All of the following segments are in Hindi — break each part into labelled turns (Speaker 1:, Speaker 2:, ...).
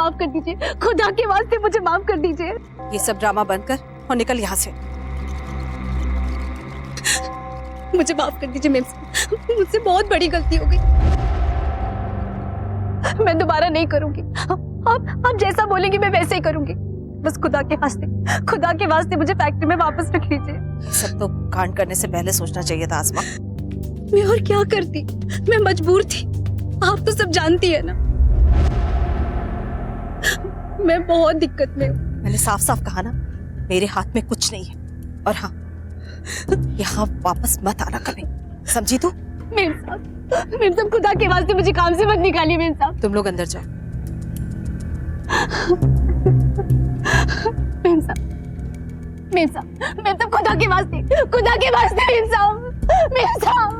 Speaker 1: माफ कर दीजिए, खुदा के वास्ते मुझे माफ कर दीजिए।
Speaker 2: ये सब ड्रामा बंद कर और निकल यहाँ से।
Speaker 1: मुझे माफ कर दीजिए मेम साहब, मुझसे बहुत बड़ी गलती हो गई, मैं दोबारा नहीं करूंगी। आप जैसा बोलेंगी मैं वैसे ही करूंगी। बस खुदा के वास्ते मुझे फैक्ट्री में वापस रख लीजिए।
Speaker 2: ये सब तो कांड करने से पहले सोचना चाहिए था आसमा।
Speaker 1: मैं और क्या करती, मैं मजबूर थी, आप तो सब जानती है ना। मैं बहुत दिक्कत में हूँ।
Speaker 2: मैंने साफ साफ कहा ना, मेरे हाथ में कुछ नहीं है। और हाँ, यहाँ वापस मत आना कभी, समझी तू?
Speaker 1: मेम साहब खुदा के वास्ते मुझे काम से मत निकालिए मेम साहब।
Speaker 2: तुम लोग अंदर जाओ।
Speaker 1: मेम साहब खुदा के वास्ते मेम साहब।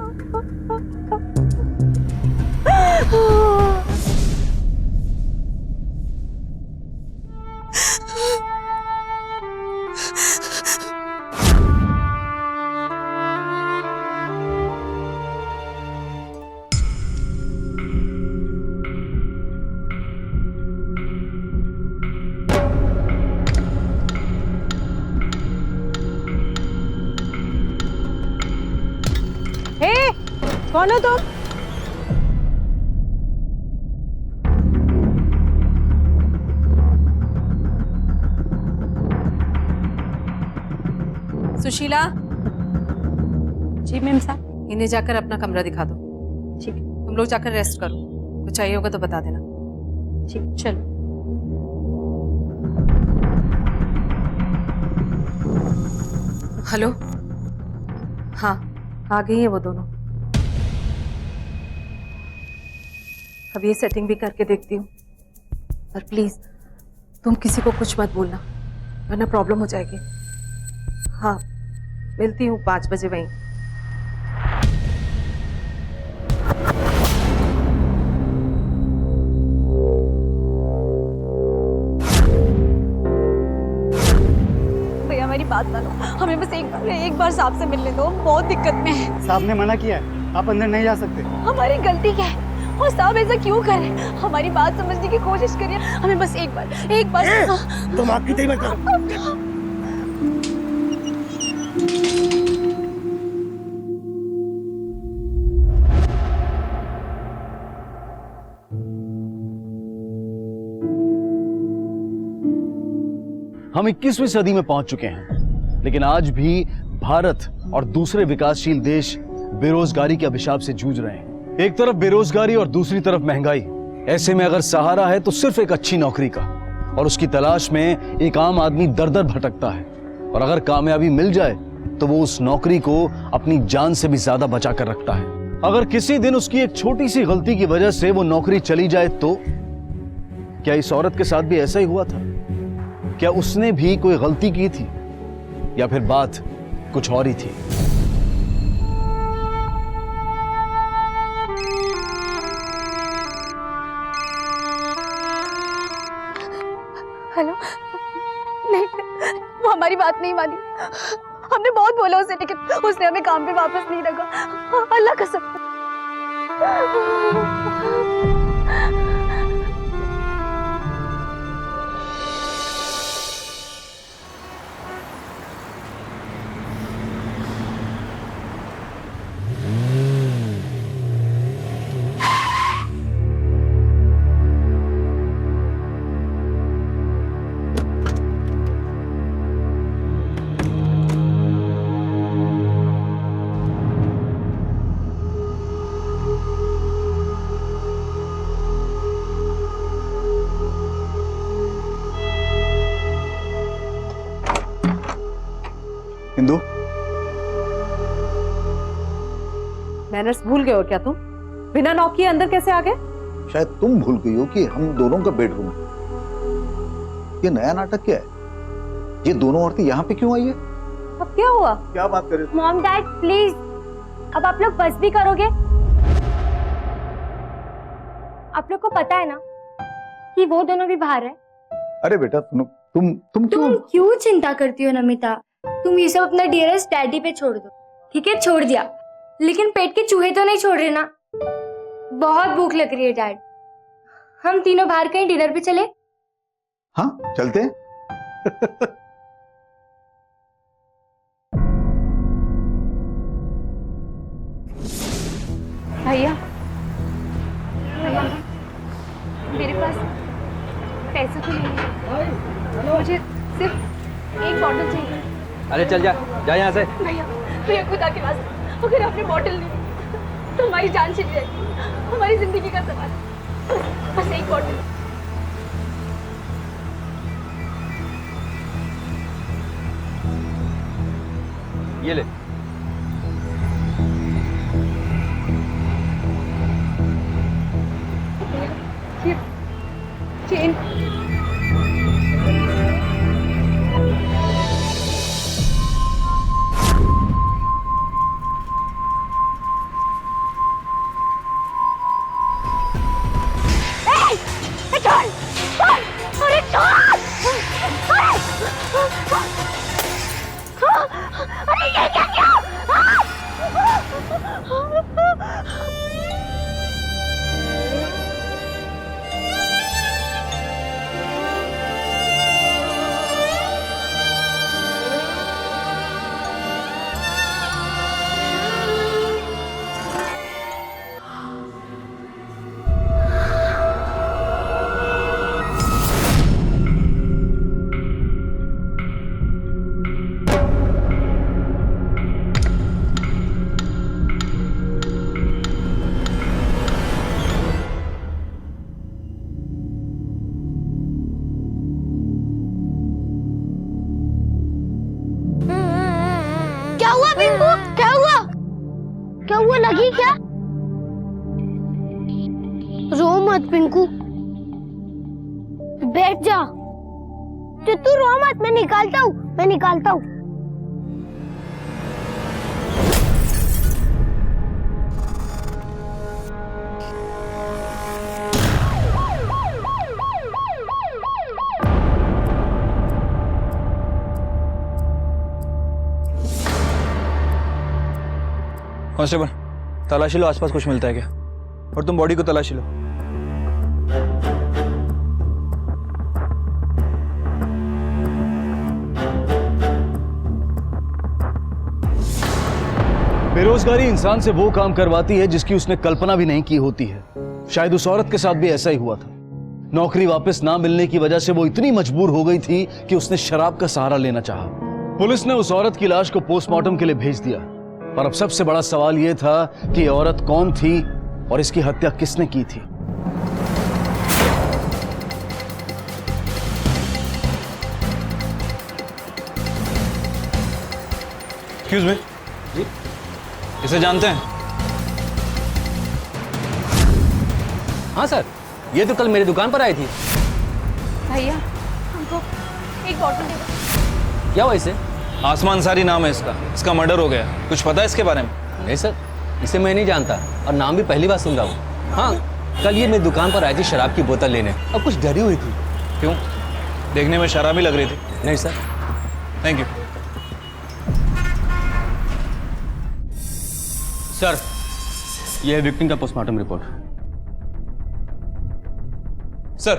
Speaker 2: कौन हो तुम? सुशीला।
Speaker 1: जी मेम साहब।
Speaker 2: इन्हें जाकर अपना कमरा दिखा दो।
Speaker 1: ठीक है।
Speaker 2: तुम लोग जाकर रेस्ट करो, कुछ चाहिए होगा तो बता देना।
Speaker 1: ठीक, चलो।
Speaker 2: हेलो। हाँ, आ गई है वो दोनों। अब ये सेटिंग भी करके देखती हूँ। और प्लीज तुम किसी को कुछ मत बोलना, वरना प्रॉब्लम हो जाएगी। हाँ, मिलती हूँ 5 बजे वहीं।
Speaker 1: भैया हमारी बात मानो, हमें बस एक बार साहब से मिलने दो, बहुत दिक्कत में है।
Speaker 3: साहब ने मना किया है, आप अंदर नहीं जा सकते।
Speaker 1: हमारी गलती क्या है और साहब ऐसा क्यों कर रहे हैं? हमारी बात समझने की कोशिश करिए, हमें बस एक बार।
Speaker 3: तुम आपकी तय मत करो।
Speaker 4: हम 21वीं सदी में पहुंच चुके हैं, लेकिन आज भी भारत और दूसरे विकासशील देश बेरोजगारी के अभिशाप से जूझ रहे हैं। एक तरफ बेरोजगारी और दूसरी तरफ महंगाई। ऐसे में अगर सहारा है तो सिर्फ एक अच्छी नौकरी का, और उसकी तलाश में एक आम आदमी दर दर भटकता है। और अगर कामयाबी मिल जाए तो वो उस नौकरी को अपनी जान से भी ज्यादा बचा कर रखता है। अगर किसी दिन उसकी एक छोटी सी गलती की वजह से वो नौकरी चली जाए तो क्या इस औरत के साथ भी ऐसा ही हुआ था? क्या उसने भी कोई गलती की थी, या फिर बात कुछ और ही थी?
Speaker 1: हेलो। नहीं, वो हमारी बात नहीं मानी। हमने बहुत बोला उसे, लेकिन उसने हमें काम पे वापस नहीं रखा। अल्लाह कसम।
Speaker 4: हिंदू,
Speaker 2: मैनर्स भूल गए हो क्या तुम? बिना नॉक किए अंदर कैसे आ गए?
Speaker 5: शायद तुम भूल गई हो कि हम दोनों का बेडरूम है। ये नया नाटक क्या है? ये दोनों औरतें यहाँ पे क्यों आई है?
Speaker 2: अब क्या हुआ?
Speaker 5: क्या बात कर रहे हो?
Speaker 1: मॉम डैड प्लीज, अब आप लोग बस भी करोगे? आप लोग को पता है ना कि वो दोनों भी बाहर है।
Speaker 5: अरे बेटा तुम
Speaker 6: क्यों चिंता करती हो नमिता? तुम ये सब अपना डियरेस्ट डैडी पे छोड़ दो। ठीक है, छोड़ दिया, लेकिन पेट के चूहे तो नहीं छोड़ रहे ना? बहुत भूख लग रही है डैड, हम तीनों बाहर कहीं डिनर पे चले?
Speaker 5: हाँ चलते हैं।
Speaker 1: भैया भैया, मेरे पास पैसे तो नहीं है, मुझे सिर्फ एक बॉटल चाहिए।
Speaker 7: अरे चल जा जा यहाँ से।
Speaker 1: भैया भैया, खुदा के वास्ते अगर आपने बॉटल ली तो हमारी जान चली जाएगी, हमारी जिंदगी का सवाल है। बस एक बॉटल।
Speaker 7: ये ले।
Speaker 1: ये चेन।
Speaker 8: क्या हुआ पिंकू? क्या हुआ? क्या हुआ? लगी क्या? रो मत पिंकू, बैठ जा। तू रो मत, मैं निकालता हूँ, मैं निकालता हूँ।
Speaker 9: कांस्टेबल, तलाशी लो, आसपास कुछ मिलता है क्या? और तुम बॉडी को तलाशी लो।
Speaker 4: बेरोजगारी इंसान से वो काम करवाती है जिसकी उसने कल्पना भी नहीं की होती है। शायद उस औरत के साथ भी ऐसा ही हुआ था। नौकरी वापस ना मिलने की वजह से वो इतनी मजबूर हो गई थी कि उसने शराब का सहारा लेना चाहा। पुलिस ने उस औरत की लाश को पोस्टमार्टम के लिए भेज दिया, पर अब सबसे बड़ा सवाल यह था कि ये औरत कौन थी और इसकी हत्या किसने की थी।
Speaker 9: एक्सक्यूज मी, इसे जानते हैं?
Speaker 7: हाँ सर, ये तो कल मेरी दुकान पर आई थी।
Speaker 1: भैया हमको एक बॉटल दे दो।
Speaker 7: क्या हुआ इसे?
Speaker 9: आसमान अंसारी नाम है इसका। इसका मर्डर हो गया। कुछ पता है इसके बारे में?
Speaker 7: नहीं सर, इसे मैं नहीं जानता और नाम भी पहली बार सुन रहा हूँ। हाँ, कल ये मेरी दुकान पर आई थी शराब की बोतल लेने और कुछ डरी हुई थी।
Speaker 9: क्यों? देखने में शराबी लग रही थी।
Speaker 7: नहीं सर।
Speaker 9: थैंक यू
Speaker 7: सर, ये है विक्टिम का postmortem report.
Speaker 9: Sir,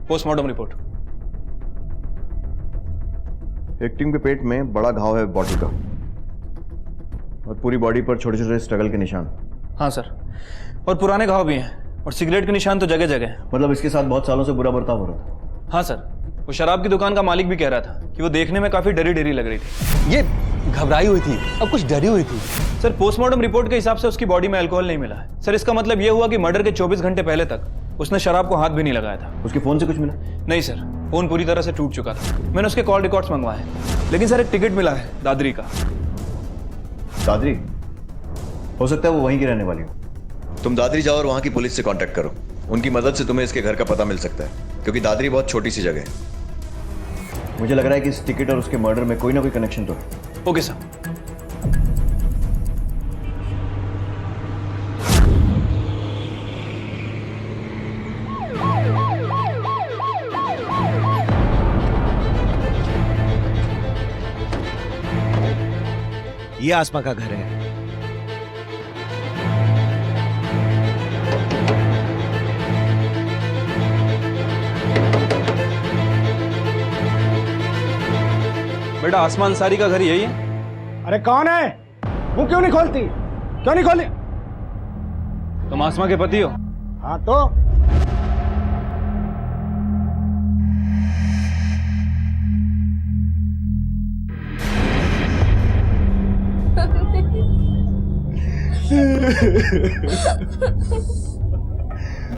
Speaker 9: postmortem report.
Speaker 10: Victim के पेट में बड़ा घाव है बॉटल का और पूरी बॉडी पर छोटे छोटे स्ट्रगल के निशान।
Speaker 9: हाँ सर, और पुराने घाव भी हैं और सिगरेट के निशान तो जगह जगह हैं।
Speaker 10: मतलब इसके साथ बहुत सालों से बुरा बर्ताव हो रहा था।
Speaker 9: हाँ सर, वो शराब की दुकान का मालिक भी कह रहा था कि वो देखने में काफी डरी डरी लग रही थी।
Speaker 7: ये घबराई हुई थी और कुछ डरी हुई थी।
Speaker 9: सर, पोस्टमार्टम रिपोर्ट के हिसाब से उसकी बॉडी में अल्कोहल नहीं मिला है। सर, इसका मतलब ये हुआ कि मर्डर के 24 घंटे पहले तक उसने शराब को हाथ भी नहीं लगाया था।
Speaker 10: उसके फोन से कुछ मिला?
Speaker 9: नहीं सर, फोन पूरी तरह से टूट चुका था। मैंने उसके कॉल रिकॉर्ड्स मंगवाए, लेकिन सर एक टिकट मिला है दादरी का।
Speaker 10: दादरी? हो सकता है वो वहीं की रहने वाली हो।
Speaker 11: तुम दादरी जाओ और वहां की पुलिस से कांटेक्ट करो। उनकी मदद से तुम्हें इसके घर का पता मिल सकता है, क्योंकि दादरी बहुत छोटी सी जगह है।
Speaker 10: मुझे लग रहा है कि इस टिकट और उसके मर्डर में कोई ना कोई कनेक्शन तो है।
Speaker 9: Okay sir.
Speaker 12: ये आसमा का घर है।
Speaker 9: बेटा आसमान अंसारी का घर यही है?
Speaker 3: अरे कौन है? वो क्यों नहीं खोलती? क्यों नहीं खोली?
Speaker 9: तुम आसमा के पति हो?
Speaker 3: हाँ तो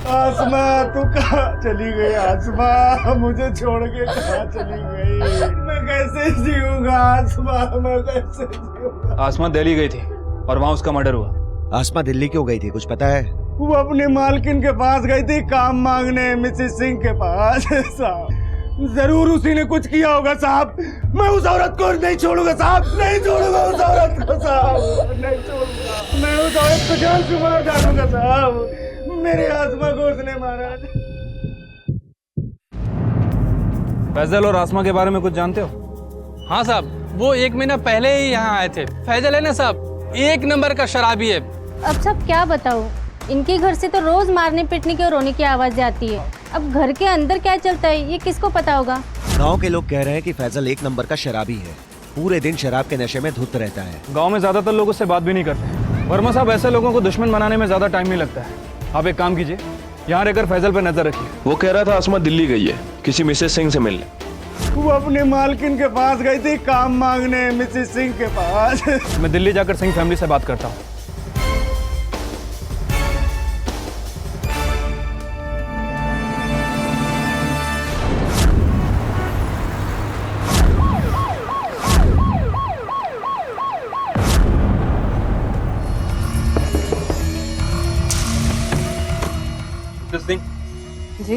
Speaker 3: आसमा तू कहाँ चली गई? आसमा मुझे छोड़ के कहाँ चली गई? मैं कैसे जीऊंगा आसमा? मैं कैसे जीऊंगा?
Speaker 9: आसमा दिल्ली गई थी और वहां उसका मर्डर हुआ।
Speaker 12: आसमा दिल्ली क्यों गई थी, कुछ पता है?
Speaker 3: वो अपनी मालकिन के पास गई थी काम मांगने, मिसेस सिंह के पास। साहब जरूर उसी ने कुछ किया होगा साहब। मैं उस औरत को नहीं छोड़ूंगा साहब, नहीं छोड़ूंगा उस औरत को साहब, नहीं छोड़ूंगा। मैं उस औरत को जान से मार डालूंगा साहब। मेरे आसमा को उसने मारा।
Speaker 9: फैजल और आसमा के बारे में कुछ जानते हो?
Speaker 7: हाँ साहब, वो 1 महीना पहले ही यहाँ आए थे। फैजल है ना साहब, 1 नंबर का शराबी है।
Speaker 8: अब सब क्या बताऊं, इनके घर से तो रोज मारने पीटने की और रोने की आवाजें आती है। अब घर के अंदर क्या चलता है ये किसको पता होगा?
Speaker 12: गांव के लोग कह रहे हैं कि फैजल 1 नंबर का शराबी है, पूरे दिन शराब के नशे में धुत रहता है।
Speaker 9: गांव में ज्यादातर लोग उससे बात भी नहीं करते। वर्मा साहब, ऐसे लोगों को दुश्मन बनाने में ज्यादा टाइम नहीं लगता है। आप एक काम कीजिए, यहाँ रहकर फैजल पे नजर रखिए।
Speaker 10: वो कह रहा था आसमा दिल्ली गई है किसी मिसेस सिंह से मिलने।
Speaker 3: वो अपनी मालकिन के पास गई थी काम मांगने, मिसेस सिंह के पास।
Speaker 9: मैं दिल्ली जाकर सिंह फैमिली से बात करता हूँ। सिंह
Speaker 2: जी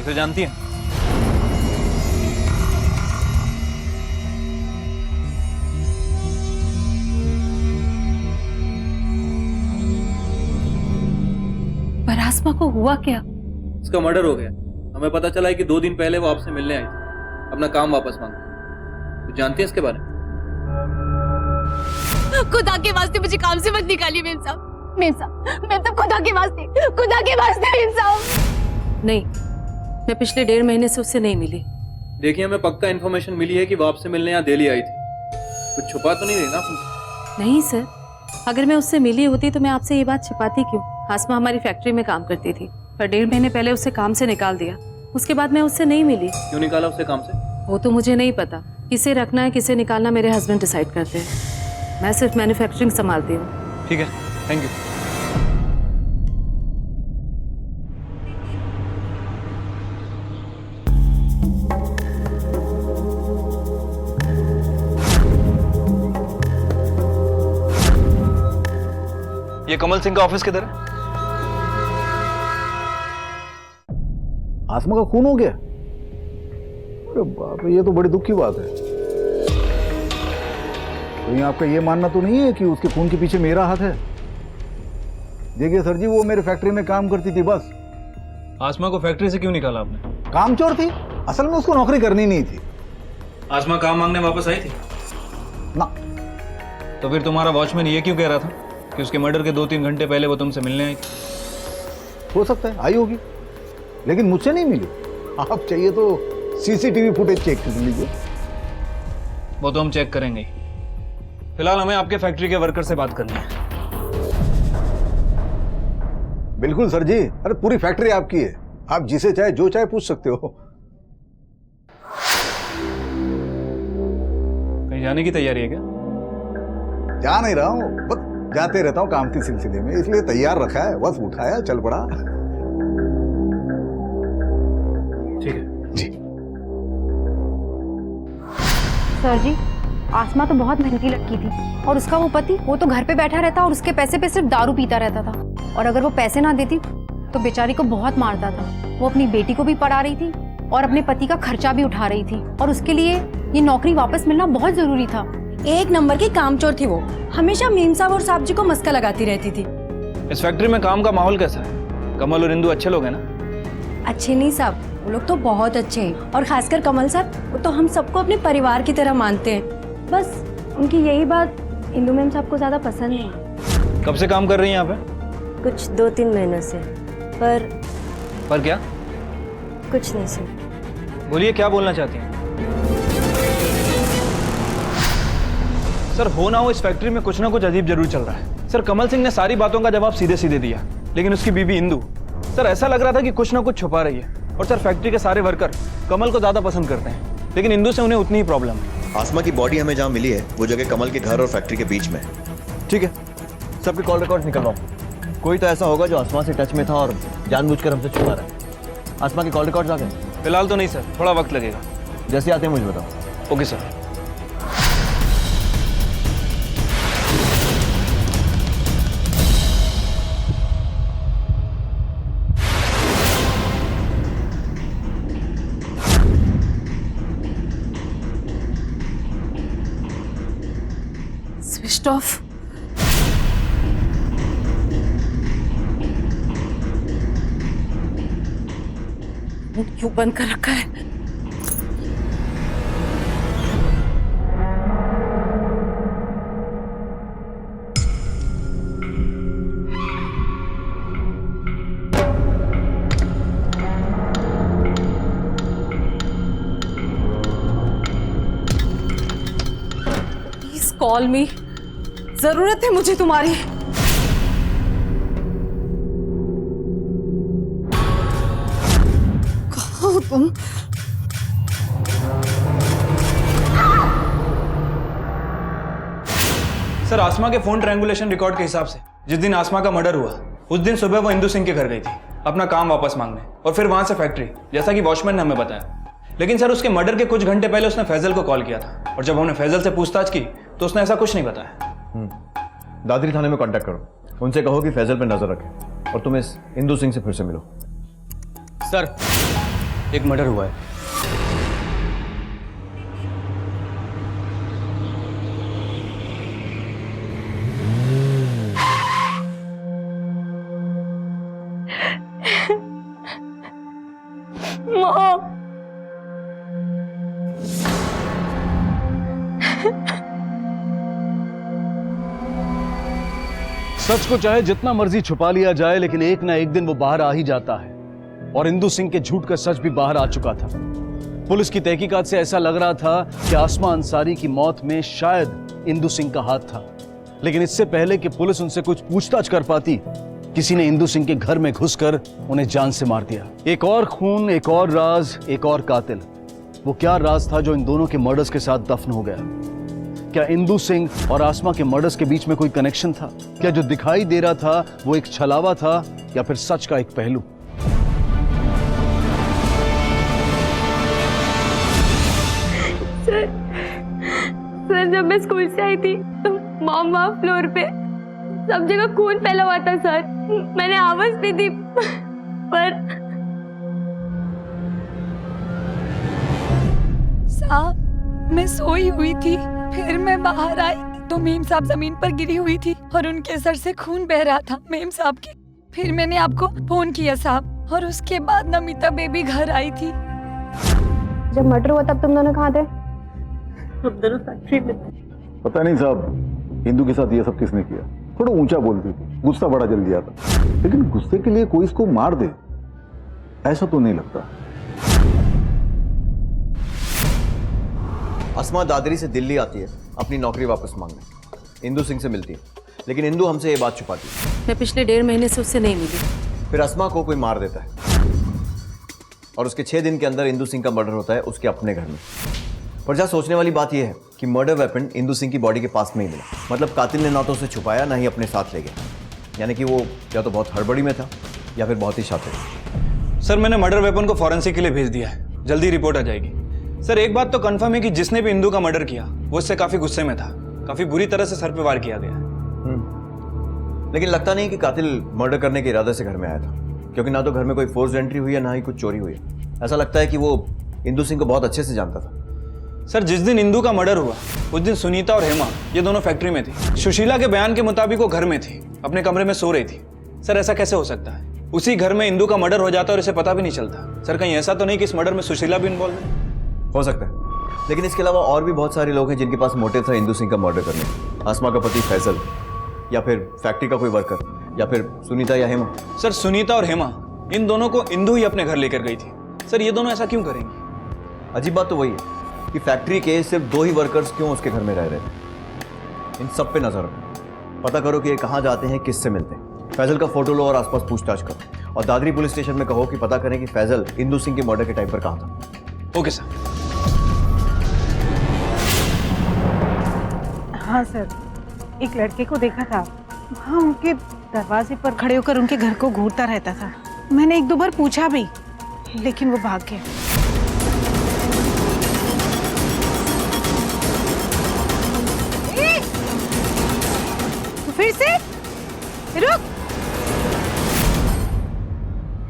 Speaker 9: इसे जानती हैं?
Speaker 2: पर आसमा को हुआ क्या?
Speaker 9: इसका मर्डर हो गया। हमें पता चला है कि 2 दिन पहले वो आपसे मिलने आई थी, अपना काम वापस मांगा। कुछ जानती है इसके बारे में?
Speaker 1: खुदा के वास्ते मुझे काम से मत निकालिए मेम साहब। मेम साहब, मैं तो खुदा के वास्ते मेम साहब।
Speaker 2: नहीं, मैं पिछले 1.5 महीने से उससे नहीं मिली।
Speaker 9: देखिए, हमें पक्का इन्फॉर्मेशन मिली है कि वो आपसे मिलने यहाँ दिल्ली आई थी। कुछ छुपा तो नहीं रही ना आपने?
Speaker 2: नहीं सर, अगर मैं उससे मिली होती तो मैं आपसे ये बात छिपाती क्यों? आसमा हमारी फैक्ट्री में काम करती थी, पर 1.5 महीने पहले उसे काम से निकाल दिया। उसके बाद मैं उससे नहीं मिली।
Speaker 9: क्यों निकाला उसे काम से?
Speaker 2: वो तो मुझे नहीं पता। किसे रखना है किसे निकालना मेरे हस्बैंड डिसाइड करते हैं। मैं सिर्फ मैन्युफैक्चरिंग संभालती हूँ।
Speaker 9: ठीक है, थैंक यू। ये कमल सिंह का ऑफिस किधर है?
Speaker 5: आसमा का खून हो गया? अरे बाप रे, ये तो बड़ी दुख की बात है। तो आपका ये मानना तो नहीं है कि उसके खून के पीछे मेरा हाथ है? देखिए सर जी, वो मेरे फैक्ट्री में काम करती थी बस।
Speaker 9: आसमा को फैक्ट्री से क्यों निकाला आपने?
Speaker 5: कामचोर थी, असल में उसको नौकरी करनी नहीं थी।
Speaker 9: आसमा काम मांगने वापस आई थी
Speaker 5: ना।
Speaker 9: तो फिर तुम्हारा वॉचमैन ये क्यों कह रहा था कि उसके मर्डर के 2-3 घंटे पहले वो तुमसे मिलने आई थी?
Speaker 5: हो सकता है आई होगी, लेकिन मुझसे नहीं मिली। आप चाहिए तो सीसीटीवी फुटेज चेक कर लीजिए।
Speaker 9: वो तो हम चेक करेंगे ही। फिलहाल हमें आपके फैक्ट्री के वर्कर से बात करनी है।
Speaker 5: बिल्कुल सर जी, अरे पूरी फैक्ट्री आपकी है, आप जिसे चाहे जो चाहे पूछ सकते हो।
Speaker 9: कहीं जाने की तैयारी है क्या?
Speaker 5: जा नहीं रहा हूं, बस जाते रहता हूं काम के सिलसिले में, इसलिए तैयार रखा है, बस उठाया चल पड़ा।
Speaker 9: ठीक है
Speaker 5: जी।
Speaker 6: सर जी, आसमा तो बहुत महंगी लड़की थी और उसका वो पति, वो तो घर पे बैठा रहता और उसके पैसे पे सिर्फ दारू पीता रहता था। और अगर वो पैसे ना देती तो बेचारी को बहुत मारता था। वो अपनी बेटी को भी पढ़ा रही थी और अपने पति का खर्चा भी उठा रही थी, और उसके लिए ये नौकरी वापस मिलना बहुत जरूरी था।
Speaker 1: 1 नंबर की कामचोर थी वो, हमेशा मीम साहब और साहब जी को मस्का लगाती रहती थी।
Speaker 9: इस फैक्ट्री में काम का माहौल कैसा है? कमल और इंदु अच्छे लोग हैं ना?
Speaker 1: अच्छे नहीं साहब, वो लोग तो बहुत अच्छे हैं, और खासकर कमल साहब, वो तो हम सबको अपने परिवार की तरह मानते हैं। बस उनकी यही बात इंदु मैम साहब को ज्यादा पसंद नहीं।
Speaker 9: कब से काम कर रही हैं यहाँ पे?
Speaker 1: कुछ 2-3 महीनों से। पर
Speaker 9: क्या?
Speaker 1: कुछ नहीं सर।
Speaker 9: बोलिए, क्या बोलना चाहती हैं? सर हो ना हो इस फैक्ट्री में कुछ ना कुछ अजीब जरूर चल रहा है। सर कमल सिंह ने सारी बातों का जवाब सीधे सीधे दिया, लेकिन उसकी बीबी इंदु सर ऐसा लग रहा था कि कुछ ना कुछ छुपा रही है। और सर फैक्ट्री के सारे वर्कर कमल को ज्यादा पसंद करते हैं, लेकिन इंदु से उन्हें उतनी ही प्रॉब्लम है।
Speaker 11: आसमा की बॉडी हमें जहाँ मिली है वो जगह कमल के घर और फैक्ट्री के बीच में है।
Speaker 10: ठीक है, सबके कॉल रिकॉर्ड निकलवाओ। कोई तो ऐसा होगा जो आसमा से टच में था और जानबूझकर हमसे छुपा रहा है। आसमा के कॉल रिकॉर्ड आ गए?
Speaker 9: फिलहाल तो नहीं सर, थोड़ा वक्त लगेगा।
Speaker 10: जैसे आते हैं मुझे बताओ।
Speaker 9: Okay sir.
Speaker 2: Switch off. क्यों बंद कर रखा है? प्लीज कॉल मी, जरूरत है मुझे तुम्हारी। कहाँ हो तुम?
Speaker 9: सर आसमा के फोन ट्रायंगुलेशन रिकॉर्ड के हिसाब से जिस दिन आसमा का मर्डर हुआ उस दिन सुबह वो इंदु सिंह के घर गई थी अपना काम वापस मांगने, और फिर वहां से फैक्ट्री, जैसा कि वॉचमैन ने हमें बताया। लेकिन सर उसके मर्डर के कुछ घंटे पहले उसने फैजल को कॉल किया था, और जब हमने फैजल से पूछताछ की तो उसने ऐसा कुछ नहीं बताया।
Speaker 10: दादरी थाने में कांटेक्ट करो, उनसे कहो कि फैजल पे नजर रखें और तुम इस इंदु सिंह से फिर से मिलो।
Speaker 7: सर एक मर्डर हुआ है।
Speaker 4: सच को चाहे जितना मर्जी छुपा लिया जाए, लेकिन एक ना एक दिन वो बाहर आ ही जाता है। और इंदु सिंह के झूठ का सच भी बाहर आ चुका था। पुलिस की तहकीकात से ऐसा लग रहा था कि आसमा अंसारी की मौत में शायद इंदु सिंह का हाथ था। लेकिन इससे पहले कि पुलिस उनसे कुछ पूछताछ कर पाती, किसी ने इंदु सिंह के घर में घुसकर उन्हें जान से मार दिया। एक और खून, एक और राज, एक और कातिल। वो क्या राज था जो इन दोनों के मर्डर्स के साथ दफन हो गया? क्या इंदु सिंह और आसमा के मर्डर्स के बीच में कोई कनेक्शन था? क्या जो दिखाई दे रहा था वो एक छलावा था या फिर सच का एक पहलू?
Speaker 1: सर जब मैं स्कूल से आई थी तो मॉम वहाँ फ्लोर पे सब जगह खून फैला हुआ था सर। मैंने आवाज दी थी पर
Speaker 13: साहब मैं सोई हुई थी, फिर मैं बाहर आई तो मेम साहब जमीन पर गिरी हुई थी और उनके सर से खून बह रहा था मेम साहब के। फिर मैंने आपको फोन किया साहब, और उसके बाद नमिता बेबी घर आई थी।
Speaker 6: जब मर्डर हुआ तब तुम दोनों कहाँ थे?
Speaker 13: हम दोनों फैक्ट्री में।
Speaker 5: पता नहीं साहब, हिंदू के साथ ये सब किसने किया। थोड़ा ऊंचा बोलती थी, गुस्सा बड़ा जल्दी आता, लेकिन गुस्से के लिए कोई इसको मार दे ऐसा तो नहीं लगता।
Speaker 10: आसमा दादरी से दिल्ली आती है अपनी नौकरी वापस मांगने, इंदु सिंह से मिलती है, लेकिन इंदु हमसे ये बात छुपाती है।
Speaker 2: मैं पिछले 1.5 महीने से उससे नहीं मिली।
Speaker 10: फिर आसमा को कोई मार देता है और उसके 6 दिन के अंदर इंदु सिंह का मर्डर होता है उसके अपने घर में। पर जहाँ सोचने वाली बात यह है कि मर्डर वेपन इंदु सिंह की बॉडी के पास में ही मिला, मतलब कातिल ने ना तो उसे छुपाया ना ही अपने साथ ले गया। यानी कि वो या तो बहुत हड़बड़ी में था या फिर बहुत ही शातिर।
Speaker 9: सर मैंने मर्डर वेपन को फॉरेंसिक के लिए भेज दिया है, जल्दी रिपोर्ट आ जाएगी। सर एक बात तो कंफर्म है कि जिसने भी इंदु का मर्डर किया वो इससे काफी गुस्से में था, काफी बुरी तरह से सर पे वार किया गया।
Speaker 10: लेकिन लगता नहीं कि कातिल मर्डर करने के इरादे से घर में आया था, क्योंकि ना तो घर में कोई फोर्स एंट्री हुई है ना ही कुछ चोरी हुई है। ऐसा लगता है कि वो इंदु सिंह को बहुत अच्छे से जानता था।
Speaker 9: सर जिस दिन इंदु का मर्डर हुआ उस दिन सुनीता और हेमा ये दोनों फैक्ट्री में थी। सुशीला के बयान के मुताबिक वो घर में थी, अपने कमरे में सो रही थी। सर ऐसा कैसे हो सकता है? उसी घर में इंदु का मर्डर हो जाता और इसे पता भी नहीं चलता। सर कहीं ऐसा तो नहीं कि इस मर्डर में सुशीला भी इन्वॉल्व है?
Speaker 10: हो सकता है, लेकिन इसके अलावा और भी बहुत सारे लोग हैं जिनके पास मोटिव था इंदु सिंह का मर्डर करने का। आसमा का पति फैजल, या फिर फैक्ट्री का कोई वर्कर, या फिर सुनीता या हेमा।
Speaker 9: सर सुनीता और हेमा इन दोनों को इंदु ही अपने घर लेकर गई थी। सर ये दोनों ऐसा क्यों करेंगी?
Speaker 10: अजीब बात तो वही है कि फैक्ट्री के सिर्फ 2 ही वर्कर्स क्यों उसके घर में रह रहे थे। इन सब पे नजर रखो। पता करो कि ये कहाँ जाते हैं, किससे मिलते हैं। फैजल का फोटो लो और आसपास पूछताछ करो। और दादरी पुलिस स्टेशन में कहो कि पता करें कि फैजल इंदु सिंह के मर्डर के टाइम पर कहाँ था।
Speaker 9: Okay sir.
Speaker 2: हाँ सर, एक लड़के को देखा था, हाँ उनके दरवाजे पर खड़े होकर उनके घर को घूरता रहता था। मैंने एक दो बार पूछा भी, लेकिन वो भाग गया। तो फिर से रुक।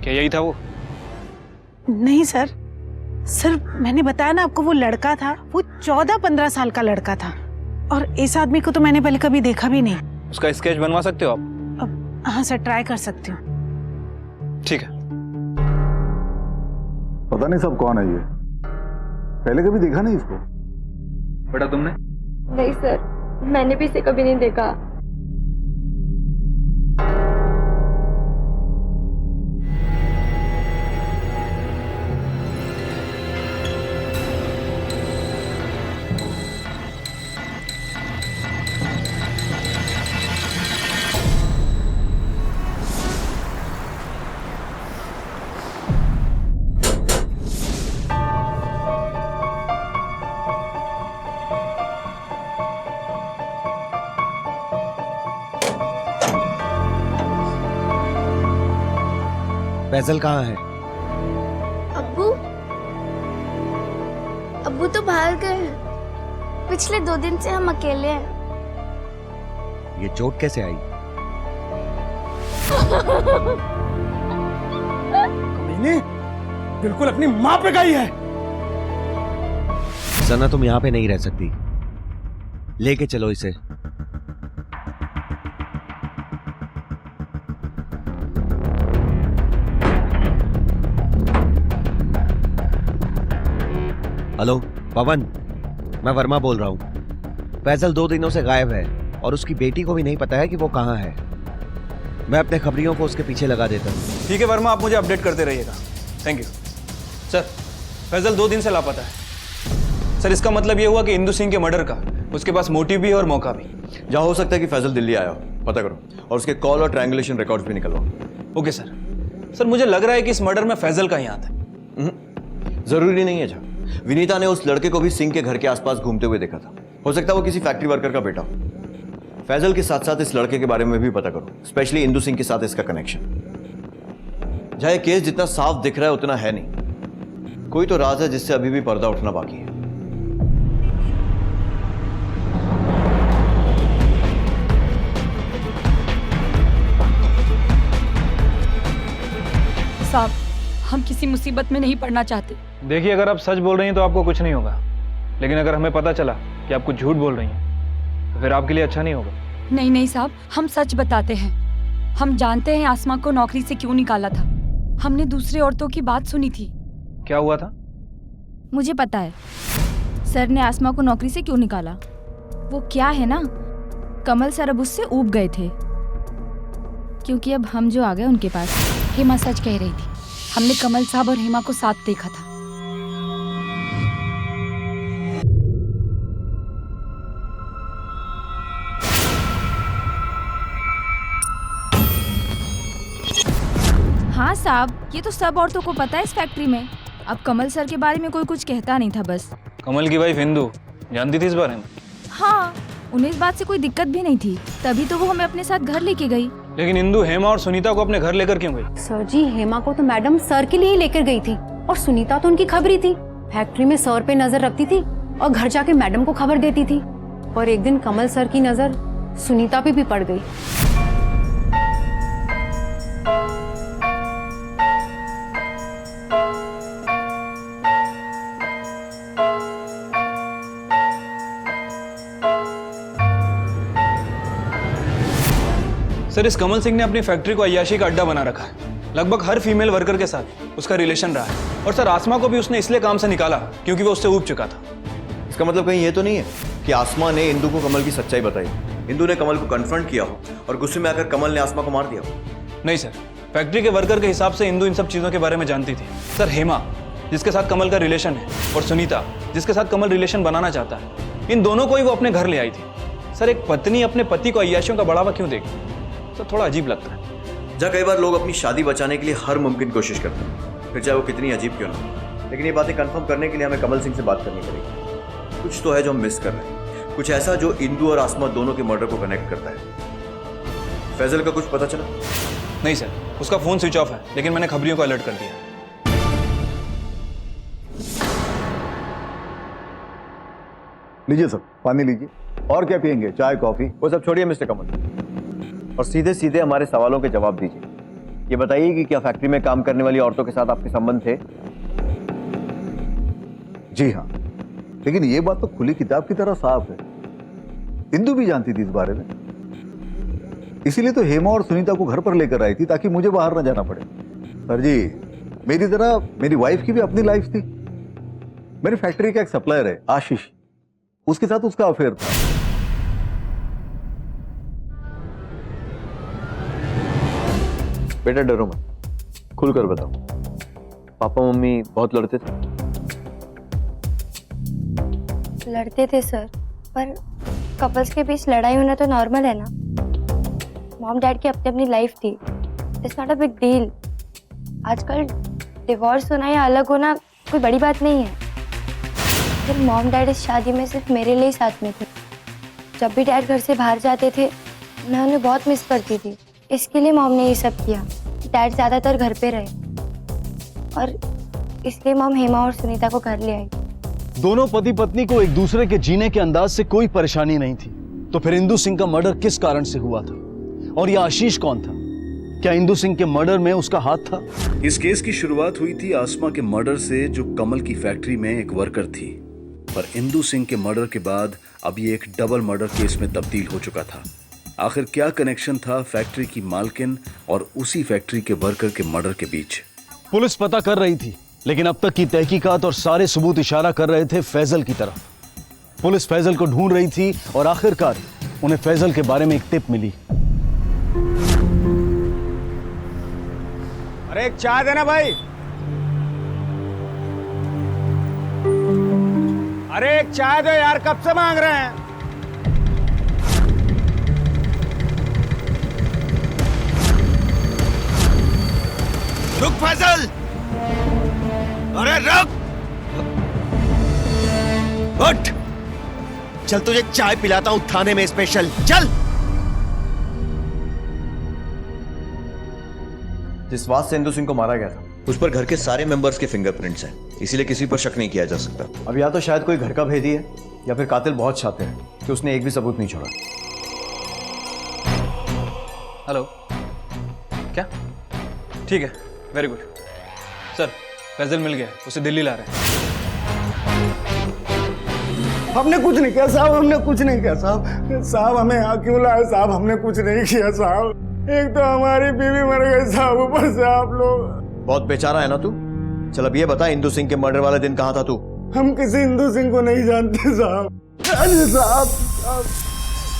Speaker 9: क्या यही था वो?
Speaker 2: नहीं सर, मैंने बताया ना आपको, वो लड़का था, वो 14-15 साल का लड़का था। और इस आदमी को तो मैंने पहले कभी देखा भी नहीं।
Speaker 9: उसका स्केच बनवा सकते हो आप?
Speaker 2: हाँ सर, ट्राई कर सकती हूँ।
Speaker 9: ठीक है।
Speaker 5: पता नहीं सब कौन है ये, पहले कभी देखा नहीं इसको।
Speaker 9: बेटा तुमने?
Speaker 1: नहीं सर, मैंने भी इसे कभी नहीं देखा।
Speaker 12: फैजल कहाँ है?
Speaker 1: अब्बू तो बाहर गए हैं। पिछले 2 दिन से हम अकेले हैं।
Speaker 12: ये चोट कैसे आई?
Speaker 3: कमीने, बिल्कुल अपनी माँ पे गई है।
Speaker 12: सना तुम यहाँ पे नहीं रह सकती, लेके चलो इसे। हेलो पवन, मैं वर्मा बोल रहा हूँ। फैजल 2 दिनों से गायब है और उसकी बेटी को भी नहीं पता है कि वो कहाँ है। मैं अपने खबरियों को उसके पीछे लगा देता हूँ।
Speaker 9: ठीक है वर्मा, आप मुझे अपडेट करते रहिएगा। Thank you sir. फैजल 2 दिन से लापता है सर। इसका मतलब ये हुआ कि इंदु सिंह के मर्डर का उसके पास मोटिव भी है और मौका भी।
Speaker 10: जहाँ हो सकता है कि फैजल दिल्ली आया हो, पता करो और उसके कॉल और ट्रायंगुलेशन रिकॉर्ड्स भी निकलवाओ।
Speaker 9: Okay sir. सर मुझे लग रहा है कि इस मर्डर में फैजल का ही हाथ है।
Speaker 10: जरूरी नहीं है। जहाँ विनीता ने उस लड़के को भी सिंह के घर के आसपास घूमते हुए देखा था। हो सकता है वो किसी फैक्ट्री वर्कर का बेटा हो। फैजल के साथ साथ इस लड़के के बारे में भी पता करो, स्पेशली इंदु सिंह के साथ इसका कनेक्शन। जहाँ ये केस जितना साफ दिख रहा है उतना है नहीं। कोई तो राज है जिससे अभी भी पर्दा उठना बाकी है।
Speaker 13: साहब, हम किसी मुसीबत में नहीं पड़ना चाहते।
Speaker 9: देखिए, अगर आप सच बोल रही हैं तो आपको कुछ नहीं होगा, लेकिन अगर हमें पता चला कि आप कुछ झूठ बोल रही हैं तो फिर आपके लिए अच्छा नहीं होगा।
Speaker 13: नहीं नहीं साहब, हम सच बताते हैं। हम जानते हैं आसमा को नौकरी से क्यों निकाला था। हमने दूसरी औरतों की बात सुनी थी।
Speaker 9: क्या हुआ था?
Speaker 1: मुझे पता है सर ने आसमा को नौकरी से क्यों निकाला। वो क्या है ना, कमल सर अब उससे ऊब गए थे, क्योंकि अब हम जो आ गए उनके पास।
Speaker 13: हेमा सच कह रही थी, हमने कमल साहब और हेमा को साथ देखा था।
Speaker 1: हाँ साहब, ये तो सब औरतों को पता है इस फैक्ट्री में। अब कमल सर के बारे में कोई कुछ कहता नहीं था बस।
Speaker 9: कमल की वाइफ इंदु जानती थी इस बारे में?
Speaker 1: हाँ, उन्हें इस बात से कोई दिक्कत भी नहीं थी, तभी तो वो हमें अपने साथ घर लेके गई।
Speaker 9: लेकिन इंदु हेमा और सुनीता को अपने घर लेकर क्यों गई?
Speaker 6: सर जी, हेमा को तो मैडम सर के लिए ही लेकर गई थी और सुनीता तो उनकी खबरी थी। फैक्ट्री में सर पे नजर रखती थी और घर जाके मैडम को खबर देती थी। और एक दिन कमल सर की नजर सुनीता पे भी पड़ गई।
Speaker 9: सर, इस कमल सिंह ने अपनी फैक्ट्री को अय्याशी का अड्डा बना रखा है। लगभग हर फीमेल वर्कर के साथ उसका रिलेशन रहा है। और सर, आसमा को भी उसने इसलिए काम से निकाला क्योंकि वो उससे ऊब चुका था।
Speaker 10: इसका मतलब कहीं ये तो नहीं है कि आसमा ने इंदु को कमल की सच्चाई बताई, इंदु ने कमल को कन्फ्रंट किया हो और गुस्से में आकर कमल ने आसमा को मार दिया हो?
Speaker 9: नहीं सर, फैक्ट्री के वर्कर के हिसाब से इंदु इन सब चीजों के बारे में जानती थी। सर, हेमा जिसके साथ कमल का रिलेशन है और सुनीता जिसके साथ कमल रिलेशन बनाना चाहता है, इन दोनों को ही वो अपने घर ले आई थी। सर एक पत्नी अपने पति को अय्याशियों का बढ़ावा क्यों देगी? सर थोड़ा अजीब लगता है।
Speaker 10: जहाँ कई बार लोग अपनी शादी बचाने के लिए हर मुमकिन कोशिश करते हैं, फिर चाहे वो कितनी अजीब क्यों ना हो। लेकिन ये बातें कंफर्म करने के लिए हमें कमल सिंह से बात करनी पड़ेगी। कुछ तो है जो हम मिस कर रहे हैं, कुछ ऐसा जो इंदु और आसमा दोनों के मर्डर को कनेक्ट करता है। फैजल का कुछ पता चला?
Speaker 9: नहीं सर, उसका फोन स्विच ऑफ है, लेकिन मैंने खबरियों को अलर्ट कर दिया।
Speaker 5: लीजिए सर, पानी लीजिए। और क्या पियेंगे, चाय कॉफी?
Speaker 10: वो सब छोड़िए मिस्टर कमल, और सीधे सीधे हमारे सवालों के जवाब दीजिए। ये बताइए कि क्या फैक्ट्री में काम करने वाली औरतों के साथ आपके संबंध थे?
Speaker 5: जी हाँ, लेकिन ये बात तो खुली किताब की तरह साफ है। इंदु भी जानती थी इस बारे में, इसीलिए तो हेमा और सुनीता को घर पर लेकर आई थी ताकि मुझे बाहर न जाना पड़े। सर जी, मेरी तरह मेरी वाइफ की भी अपनी लाइफ थी। मेरी फैक्ट्री का एक सप्लायर है आशीष, उसके साथ उसका अफेयर था।
Speaker 10: बेटा डरो मत, खुलकर बताओ, पापा मम्मी बहुत लड़ते थे?
Speaker 1: लड़ते थे सर, पर कपल्स के बीच लड़ाई होना तो नॉर्मल है ना। मॉम डैड की अपनी अपनी लाइफ थी, it's not a big deal. आजकल डिवोर्स होना या अलग होना कोई बड़ी बात नहीं है। फिर मॉम डैड इस शादी में सिर्फ मेरे लिए ही साथ में थे। जब भी डैड घर से बाहर जाते थे मैं उन्हें बहुत मिस करती थी, इसके लिए मॉम ने ये सब किया। डैड ज़्यादातर घर पे रहे और इसलिए मॉम हेमा और सुनीता को घर ले आई।
Speaker 4: दोनों पति पत्नी को एक दूसरे के जीने के अंदाज से कोई परेशानी नहीं थी, तो फिर इंदु सिंह का मर्डर किस कारण से हुआ था? और यह आशीष कौन था? क्या इंदु सिंह के मर्डर में उसका हाथ था?
Speaker 14: इस केस की शुरुआत हुई थी आसमा के मर्डर से, जो कमल की फैक्ट्री में एक वर्कर थी। पर इंदु सिंह के मर्डर के बाद अब ये एक डबल मर्डर केस में तब्दील हो चुका था। आखिर क्या कनेक्शन था फैक्ट्री की मालकिन और उसी फैक्ट्री के वर्कर के मर्डर के बीच?
Speaker 4: पुलिस पता कर रही थी, लेकिन अब तक की तहकीकात और सारे सबूत इशारा कर रहे थे फैजल की तरफ। पुलिस फैजल को ढूंढ रही थी और आखिरकार उन्हें फैजल के बारे में एक टिप मिली।
Speaker 3: अरे एक चाय देना भाई। अरे एक चाय दो यार, कब से मांग रहे हैं।
Speaker 12: रुक फैजल, अरे रुक, उठ, चल तुझे चाय पिलाता हूं थाने में स्पेशल, चल।
Speaker 10: जिस बात से इंदु सिंह को मारा गया था उस पर घर के सारे मेंबर्स के फिंगरप्रिंट्स हैं, इसीलिए किसी पर शक नहीं किया जा सकता। अब या तो शायद कोई घर का भेदी है या फिर कातिल बहुत शातिर है कि उसने एक भी सबूत नहीं छोड़ा।
Speaker 9: हेलो, क्या? ठीक है, वेरी गुड सर। फैजल मिल गया, उसे दिल्ली ला रहे हैं।
Speaker 3: हमने कुछ नहीं किया साहब, हमने कुछ नहीं किया साहब। साहब हमें यहाँ क्यों लाए साहब? हमने कुछ नहीं किया साहब। एक तो हमारी बीवी मर गई साहब, ऊपर से आप लोग।
Speaker 10: बहुत बेचारा है ना तू। चल अब ये बता, इंदु सिंह के मर्डर वाले दिन कहाँ था तू?
Speaker 3: हम किसी इंदु सिंह को नहीं जानते साहब। अरे साहब,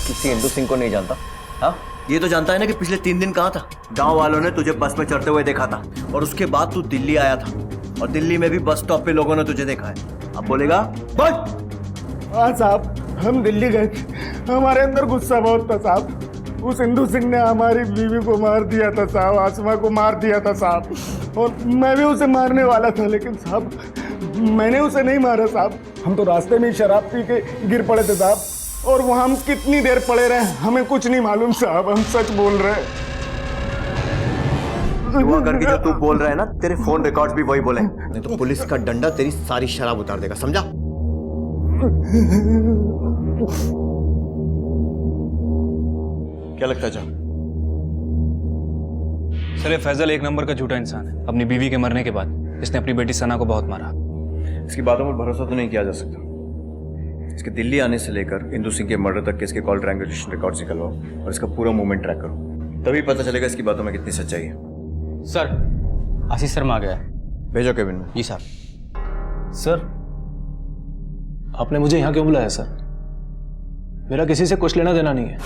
Speaker 10: किसी इंदु सिंह को नहीं जानता? हाँ, ये तो जानता है ना कि पिछले 3 दिन कहाँ था। गांव वालों ने तुझे बस में चढ़ते हुए देखा था और उसके बाद तू दिल्ली आया था और दिल्ली में भी बस स्टॉप पे लोगों ने तुझे देखा है। अब बोलेगा बोल।
Speaker 3: हाँ साहब, हम दिल्ली गए थे, हमारे अंदर गुस्सा बहुत था साहब। उस इंदु सिंह ने हमारी बीवी को मार दिया था साहब, आसमा को मार दिया था साहब, और मैं भी उसे मारने वाला था, लेकिन साहब मैंने उसे नहीं मारा साहब। हम तो रास्ते में शराब पी के गिर पड़े थे साहब, और वहाँ हम कितनी देर पड़े रहे हमें कुछ नहीं मालूम साहब। हम सच बोल रहे हैं।
Speaker 10: हुआ करके जो तू बोल रहा है ना, तेरे फोन रिकॉर्ड्स भी वही बोले, नहीं तो पुलिस का डंडा तेरी सारी शराब उतार देगा, समझा? क्या लगता है?
Speaker 9: सर ये फैजल एक नंबर का झूठा इंसान है। अपनी बीवी के मरने के बाद इसने अपनी बेटी सना को बहुत मारा।
Speaker 10: इसकी बातों पर भरोसा तो नहीं किया जा सकता। इसके दिल्ली आने से लेकर इंदु सिंह के मर्डर तक के इसके कॉल ट्रायंगुलेशन रिकॉर्ड्स निकलवाओ और इसका पूरा मूवमेंट ट्रैक करो, तभी पता चलेगा इसकी बातों में कितनी सच्चाई है।
Speaker 7: सर आशीष शर्मा आ गया है।
Speaker 10: भेजो केबिन में।
Speaker 7: जी सर।
Speaker 9: सर आपने मुझे यहाँ क्यों बुलाया सर? मेरा किसी से कुछ लेना देना नहीं है।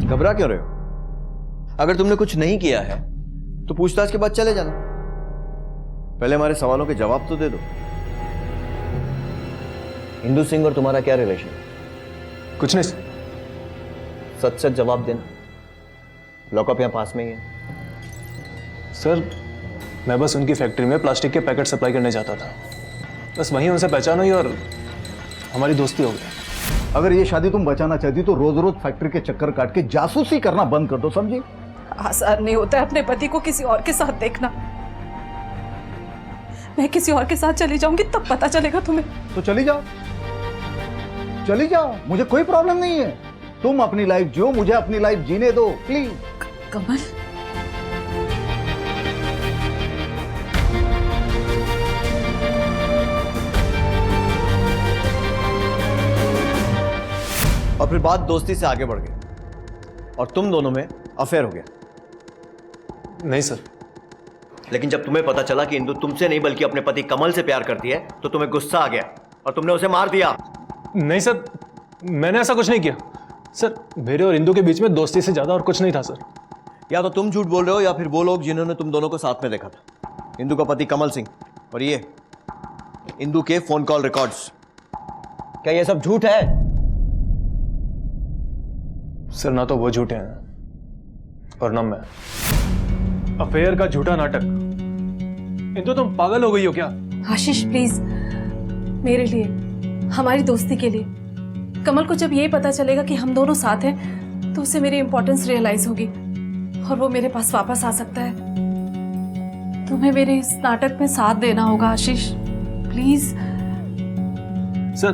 Speaker 10: घबरा क्यों रहे हो? अगर तुमने कुछ नहीं किया है तो पूछताछ के बाद चले जाना। पहले हमारे सवालों के जवाब तो दे दो। इंदु सिंह और तुम्हारा क्या रिलेशन?
Speaker 9: कुछ नहीं।
Speaker 10: सच सच जवाब देना। लॉकअप यहाँ पास में ही है।
Speaker 9: सर मैं बस उनकी फैक्ट्री में प्लास्टिक के पैकेट सप्लाई करने जाता था, बस वहीं उनसे पहचान हुई और हमारी दोस्ती हो गई।
Speaker 5: अगर ये शादी तुम बचाना चाहती तो रोज रोज फैक्ट्री के चक्कर काट के जासूसी करना बंद कर दो, समझी?
Speaker 2: आसान नहीं होता है अपने पति को किसी और के साथ देखना। मैं किसी और के साथ चली जाऊंगी तब पता चलेगा तुम्हें।
Speaker 5: तो चली जाओ, चली जाओ, मुझे कोई प्रॉब्लम नहीं है। तुम अपनी लाइफ जियो, मुझे अपनी लाइफ जीने दो प्लीज।
Speaker 2: कमल,
Speaker 10: और फिर बात दोस्ती से आगे बढ़ गई और तुम दोनों में अफेयर हो गया।
Speaker 9: नहीं सर।
Speaker 10: लेकिन जब तुम्हें पता चला कि इंदु तुमसे नहीं बल्कि अपने पति कमल से प्यार करती है तो तुम्हें गुस्सा आ गया और तुमने उसे मार दिया।
Speaker 9: नहीं सर, मैंने ऐसा कुछ नहीं किया सर। मेरे और इंदु के बीच में दोस्ती से ज्यादा और कुछ नहीं था सर।
Speaker 10: या तो तुम झूठ बोल रहे हो या फिर वो लोग जिन्होंने तुम दोनों को साथ में देखा था। इंदु का पति कमल सिंह और ये इंदु के फोन कॉल रिकॉर्ड्स, क्या ये सब झूठ है?
Speaker 9: सर ना तो वो झूठे हैं और ना मैं। अफेयर का झूठा नाटक। इंदु तुम पागल हो गई हो क्या?
Speaker 2: आशीष प्लीज, मेरे लिए, हमारी दोस्ती के लिए। कमल को जब ये पता चलेगा कि हम दोनों साथ हैं तो उसे मेरी इंपॉर्टेंस रियलाइज होगी और वो मेरे पास वापस आ सकता है। तुम्हें मेरे इस नाटक में साथ देना होगा आशीष, प्लीज।
Speaker 9: सर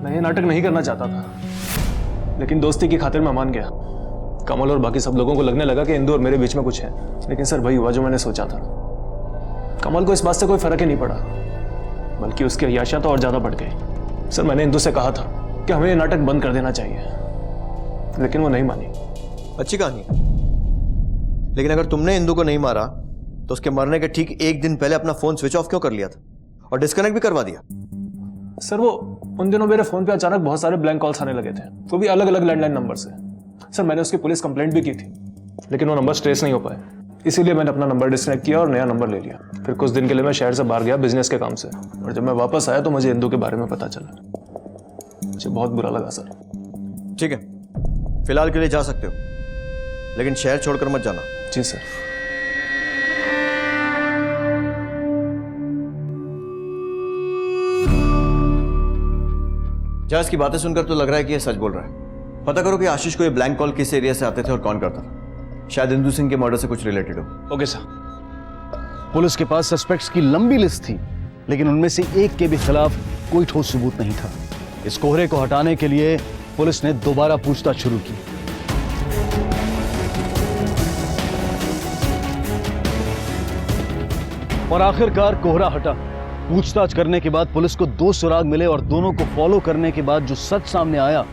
Speaker 9: मैं ये नाटक नहीं करना चाहता था, लेकिन दोस्ती की खातिर मैं मान गया। कमल और बाकी सब लोगों को लगने लगा कि इंदु और मेरे बीच में कुछ है, लेकिन सर वही हुआ जो मैंने सोचा था। कमल को इस बात से कोई फर्क ही नहीं पड़ा, बल्कि उसकी अय्याशियां तो और ज्यादा बढ़ गई। सर मैंने इंदु से कहा था कि हमें ये नाटक बंद कर देना चाहिए, लेकिन वो नहीं मानी।
Speaker 10: अच्छी कहानी है, लेकिन अगर तुमने इंदु को नहीं मारा तो उसके मरने के ठीक एक दिन पहले अपना फोन स्विच ऑफ क्यों कर लिया था और डिस्कनेक्ट भी करवा दिया?
Speaker 9: सर वो उन दिनों मेरे फोन पे अचानक बहुत सारे ब्लैंक कॉल्स आने लगे थे, वो भी अलग अलग लैंडलाइन नंबर से। सर मैंने उसकी पुलिस कंप्लेंट भी की थी, लेकिन वो नंबर ट्रेस नहीं हो पाए, इसीलिए मैंने अपना नंबर डिस्कनेक्ट किया और नया नंबर ले लिया। फिर कुछ दिन के लिए मैं शहर से बाहर गया बिजनेस के काम से, और जब मैं वापस आया तो मुझे इंदु के बारे में पता चला। मुझे बहुत बुरा लगा सर।
Speaker 10: ठीक है, फिलहाल के लिए जा सकते हो, लेकिन शहर छोड़कर मत जाना।
Speaker 9: जी सर।
Speaker 10: जज की बातें सुनकर तो लग रहा है कि ये सच बोल रहा है। पता करो कि आशीष को ये ब्लैंक कॉल किस एरिया से आते थे और कौन करता था। शायद इंदु सिंह के मर्डर से कुछ रिलेटेड हो।
Speaker 9: Okay sir.
Speaker 4: पुलिस के पास सस्पेक्ट्स की लंबी लिस्ट थी, लेकिन उनमें से एक के भी खिलाफ कोई ठोस सबूत नहीं था। इस कोहरे को हटाने के लिए पुलिस ने दोबारा पूछताछ शुरू की। और आखिरकार कोहरा हटा। पूछताछ करने के बाद पुलिस को दो सुराग मिले और दोनों को फॉलो करने के बाद जो सच सामने आया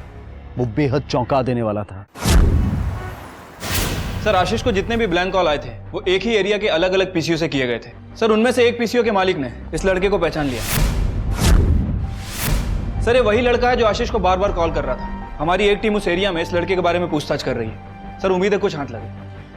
Speaker 4: वो बेहद चौंका देने वाला था।
Speaker 9: सर आशीष को जितने भी ब्लैंक कॉल आए थे वो एक ही एरिया के अलग अलग पीसीओ से किए गए थे। सर उनमें से एक पीसीओ के मालिक ने इस लड़के को पहचान लिया। सर ये वही लड़का है जो आशीष को बार बार कॉल कर रहा था। हमारी एक टीम उस एरिया में इस लड़के के बारे में पूछताछ कर रही है। सर उम्मीद है कुछ हाथ लगे।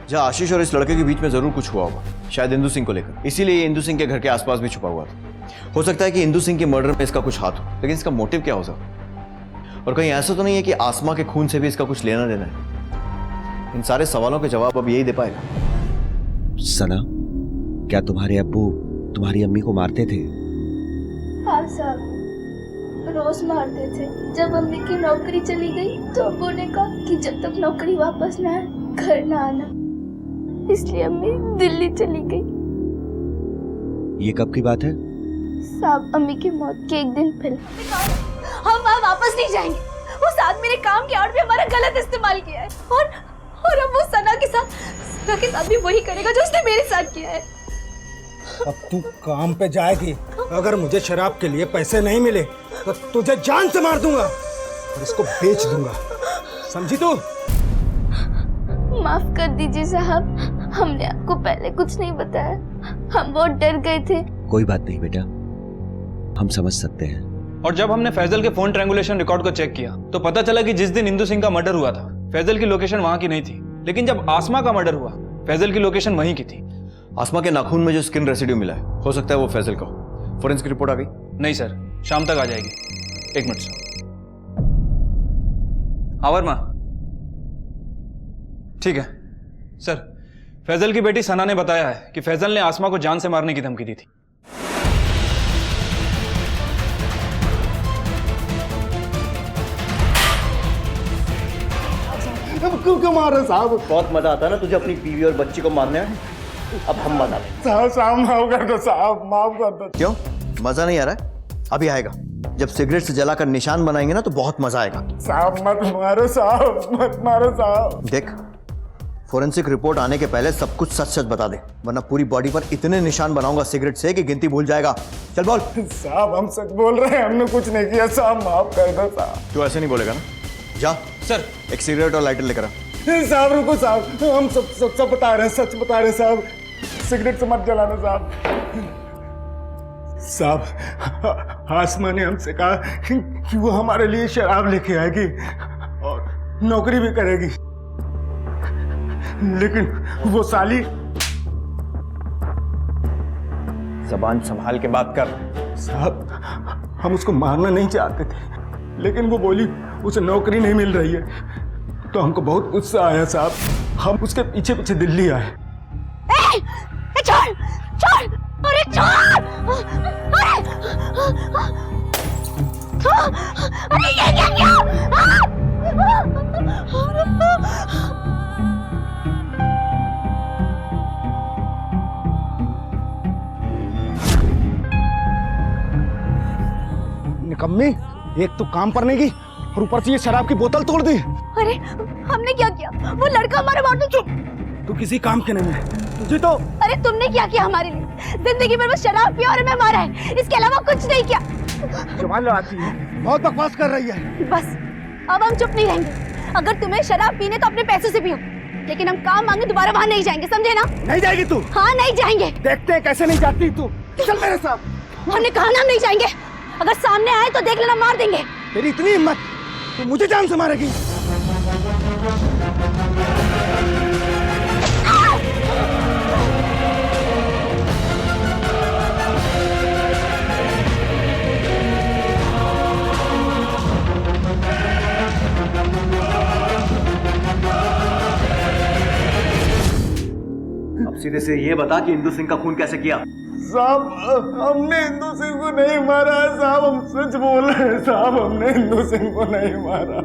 Speaker 10: जहाँ आशीष और इस लड़के के बीच में जरूर कुछ हुआ होगा, शायद इंदु सिंह को लेकर। इसीलिए ये इंदु सिंह के घर के आसपास भी छुपा हुआ था। हो सकता है कि इंदु सिंह के मर्डर में इसका कुछ हाथ हो, लेकिन इसका मोटिव क्या हो सकता? और कहीं ऐसा तो नहीं है कि आसमा के खून से भी इसका कुछ लेना देना है? इन सारे सवालों के जवाब अब यही दे पाएगा।
Speaker 12: सना, क्या तुम्हारे अब्बू तुम्हारी अम्मी को मारते थे?
Speaker 15: हाँ साहब, रोज मारते थे। जब अम्मी की नौकरी चली गई तो अब्बू ने कहा कि जब तक नौकरी वापस ना आए घर ना आना, इसलिए अम्मी दिल्ली चली गई।
Speaker 12: ये कब की बात है?
Speaker 15: साहब अम्मी की मौत के एक दिन पहले। हम वहाँ वापस नहीं जाएंगे। उस आदमी ने काम के आड़ में हमारा गलत इस्तेमाल किया है और अब वो सना के साथ भी वही करेगा जो उसने मेरे साथ किया है।
Speaker 3: अब तू काम पे जाएगी। अगर मुझे शराब के लिए पैसे नहीं मिले तो तुझे जान से मार दूंगा और इसको बेच दूंगा, समझी तू?
Speaker 15: माफ कर दीजिए साहब, हमने आपको पहले कुछ नहीं बताया। हम बहुत डर गए थे।
Speaker 12: कोई बात नहीं बेटा, हम समझ सकते हैं।
Speaker 9: और जब हमने फैजल के फोन ट्रायंगुलेशन रिकॉर्ड को चेक किया तो पता चला कि जिस दिन इंदु सिंह का मर्डर हुआ था फैजल की लोकेशन वहां की नहीं थी, लेकिन जब आसमा का मर्डर हुआ फैजल की लोकेशन वहीं की थी।
Speaker 10: आसमा के नाखून में जो स्किन रेसिड्यू मिला है, हो सकता है वो फैजल का हो। फोरेंसिक रिपोर्ट आ गई?
Speaker 9: नहीं सर, शाम तक आ जाएगी। एक मिनट सर। हाँ वर्मा, ठीक है सर, फैजल की बेटी सना ने बताया है कि फैजल ने आसमा को जान से मारने की धमकी दी थी।
Speaker 3: क्यों मार रहे साहब?
Speaker 10: बहुत मजा आता है ना तुझे अपनी बीवी और बच्ची को मारने में। अब हम मजा लें।
Speaker 3: साहब साहब माफ कर दो साहब, माफ कर दो।
Speaker 10: क्यों मजा नहीं आ रहा है? अभी आएगा, जब सिगरेट से जलाकर निशान बनाएंगे ना तो बहुत मजा आएगा।
Speaker 3: साहब मत मारो साहब, मत मारो साहब।
Speaker 10: देख, फोरेंसिक रिपोर्ट आने के पहले सब कुछ सच सच बता दे, वरना पूरी बॉडी पर इतने निशान बनाऊंगा सिगरेट से कि गिनती भूल जाएगा। चल बोल।
Speaker 3: साहब हम सच बोल रहे हैं, हमने कुछ नहीं किया साहब, माफ कर दो साहब।
Speaker 10: तू ऐसे नहीं बोलेगा ना? जा
Speaker 9: सर, एक
Speaker 10: सिगरेट और लाइटर लेकर आ।
Speaker 3: साहब रुको साहब, हम सब बता रहे हैं, सच बता रहे हैं साहब, सिगरेट से मत जलाना साहब। साहब आसमा ने हमसे कहा कि वो हमारे लिए शराब लेके आएगी और नौकरी भी करेगी, लेकिन वो साली।
Speaker 10: जबान संभाल के बात कर।
Speaker 3: साहब हम उसको मारना नहीं चाहते थे, लेकिन वो बोली उसे नौकरी नहीं मिल रही है, तो हमको बहुत गुस्सा आया साहब, हम उसके पीछे पीछे दिल्ली आए।
Speaker 15: छोड़ छोड़, अरे छोड़, अरे ये क्या किया?
Speaker 3: निकम्मी, एक तो काम पर नहीं गई और ऊपर से ये शराब की बोतल तोड़ दी।
Speaker 15: अरे हमने क्या किया? वो लड़का हमारे बाटू। चुप,
Speaker 3: तू किसी काम के नहीं है तुझे तो।
Speaker 15: अरे तुमने क्या किया हमारे लिए? जिंदगी में बस शराब पिया और हमें मारा है, इसके अलावा कुछ नहीं किया।
Speaker 3: जवान लड़ाती है, बहुत बकवास कर रही है।
Speaker 15: बस अब हम चुप नहीं रहेंगे। अगर तुम्हें शराब पीने तो अपने पैसों से पियो, लेकिन हम काम मांगे दोबारा वहाँ नहीं जाएंगे, समझे ना?
Speaker 3: नहीं जाएगी तू?
Speaker 15: हाँ नहीं जाएंगे।
Speaker 3: देखते हैं कैसे नहीं जाती तू। चल मेरे साथ।
Speaker 15: हमने कहा ना नहीं जाएंगे, अगर सामने आए तो देख लेना, मार देंगे।
Speaker 3: तेरी इतनी हिम्मत, तू मुझे जान से मारेगी?
Speaker 10: अब सीधे से ये बता कि इंदु सिंह का खून कैसे किया?
Speaker 3: साहब हमने इंदु सिंह को नहीं मारा है साहब, हम सच बोल रहे हैं साहब, हमने इंदु सिंह को नहीं मारा।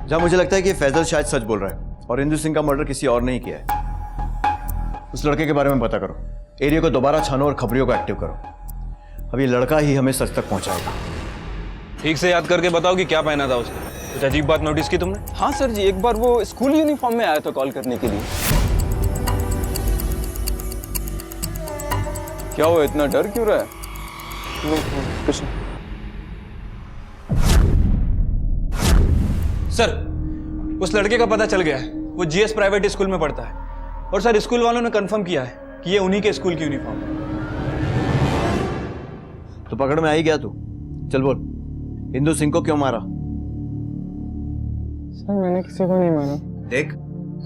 Speaker 10: जहाँ मुझे लगता है कि फैजल शायद सच बोल रहा है और इंदु सिंह का मर्डर किसी और ने ही किया है। उस लड़के के बारे में पता करो, एरिया को दोबारा छानो और खबरियों को एक्टिव करो। अब ये लड़का ही हमें सच तक पहुंचाएगा।
Speaker 9: ठीक से याद करके बताओ कि क्या पहना था उसने। कुछ अजीब बात नोटिस की तुमने?
Speaker 7: हाँ सर जी, एक बार वो स्कूल यूनिफॉर्म में आया था कॉल करने के लिए। क्या वो इतना डर क्यों रहा है? कुछ नहीं।
Speaker 9: सर उस लड़के का पता चल गया है, वो जीएस प्राइवेट स्कूल में पढ़ता है और सर स्कूल वालों ने कंफर्म किया है कि ये उन्हीं के स्कूल की यूनिफॉर्म है।
Speaker 10: तो पकड़ में आ ही गया तू। चल बोल, इंदु सिंह को क्यों मारा?
Speaker 16: सर मैंने किसी को नहीं मारा।
Speaker 10: देख,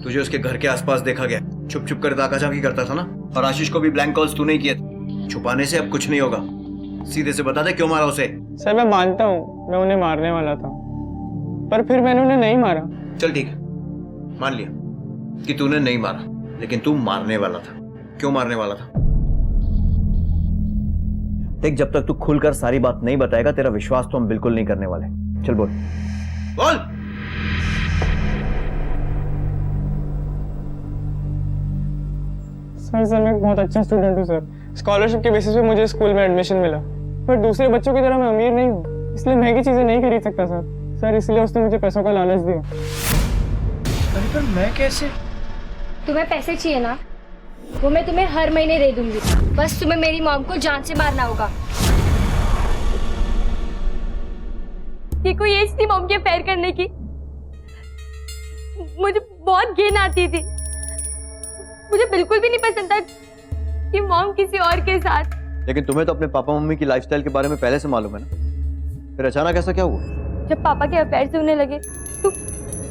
Speaker 10: तुझे उसके घर के आसपास देखा गया, छुप छुप कर ताकाझाकी करता था ना, और आशीष को भी ब्लैंक कॉल्स तूने ही किए। छुपाने से अब कुछ नहीं होगा, सीधे से बता दे क्यों मारा उसे।
Speaker 16: सर मैं मानता हूँ मैं उन्हें मारने वाला था, पर फिर मैंने उन्हें नहीं मारा।
Speaker 10: चल ठीक है, मान लिया कि तूने नहीं मारा, लेकिन तू मारने वाला था। क्यों मारने वाला था? देख, जब तक तू खुलकर सारी बात नहीं बताएगा, तेरा विश्वास तो हम बिल्कुल नहीं करने वाले। चल बोल बोल।
Speaker 16: सर मैं एक बहुत अच्छा स्टूडेंट हूँ सर। स्कॉलरशिप के बेसिस पे मुझे स्कूल में एडमिशन मिला, पर दूसरे बच्चों की तरह मैं अमीर नहीं हूँ, इसलिए महंगी चीजें नहीं खरीद सकता सर इसलिए उसने मुझे पैसों का लालच दिया। पर मैं कैसे?
Speaker 1: तुम्हें पैसे चाहिए ना, वो मैं तुम्हें हर महीने दे दूंगी, बस तुम्हें मेरी मॉम को जान से मारना होगा। ये कोई एज थी मॉम के अफेयर करने की? मुझे बहुत घिन आती थी, मुझे बिल्कुल भी नहीं पसंद था कि मॉम किसी और के साथ।
Speaker 10: लेकिन तुम्हें तो अपने पापा मम्मी की लाइफस्टाइल के बारे में पहले से मालूम है ना, फिर अचानक ऐसा क्या हुआ?
Speaker 1: जब पापा के अफेयर से होने लगे तो